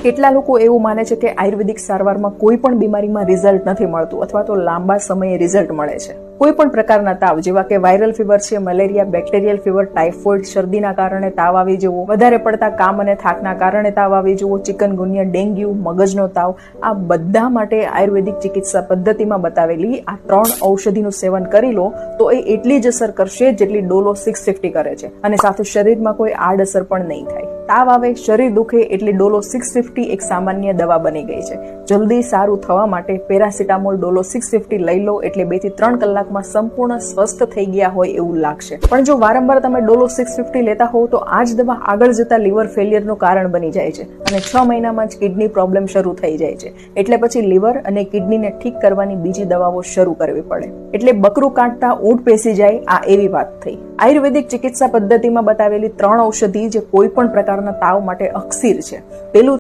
કેટલા લોકો એવું માને છે કે આયુર્વેદિક સારવારમાં કોઈ પણ બીમારીમાં રિઝલ્ટ નથી મળતું અથવા તો લાંબા સમયે રિઝલ્ટ મળે છે. કોઈ પણ પ્રકારના તાવ જેવા કે વાયરલ ફીવર છે, મલેરિયા, બેક્ટેરિયલ ફીવર, ટાઇફોઇડ, શરદીના કારણે તાવ આવી જવો, વધારે પડતા કામ અને થાકના કારણે તાવ આવી જવો, ચિકનગુનિયા, ડેન્ગ્યુ, મગજનો તાવ, આ બધા માટે આયુર્વેદિક ચિકિત્સા પદ્ધતિમાં બતાવેલી આ 3 ઔષધિનું સેવન કરી લો તો એ એટલી જ અસર કરશે જેટલી ડોલો 650 કરે છે અને સાથે શરીરમાં કોઈ આડઅસર પણ નહીં થાય. તાવ આવે, શરીર દુખે એટલે ડોલો 650 એક સામાન્ય દવા બની ગઈ છે. જલ્દી સારું થવા માટે પેરાસિટામોલ ડોલો 650 લઈ લો એટલે 2 થી 3 કલાકમાં સંપૂર્ણ સ્વસ્થ થઈ ગયા હોય એવું લાગશે. પણ જો વારંવાર તમે ડોલો 650 લેતા હોવ તો આ જ દવા આગળ જતા લીવર ફેલિયરનું કારણ બની જાય છે અને 6 મહિનામાં જ કિડની પ્રોબ્લેમ શરૂ થઈ જાય છે. એટલે પછી લીવર અને કિડનીને ઠીક કરવાની બીજી દવાઓ શરૂ કરવી પડે. એટલે બકરું કાઢતા ઊંટ પેસી જાય, આ એવી વાત થઈ. આયુર્વેદિક ચિકિત્સા પદ્ધતિમાં બતાવેલી 3 ઔષધિ જે કોઈ પણ પ્રકારના તાવ માટે અકસીર છે. પેલું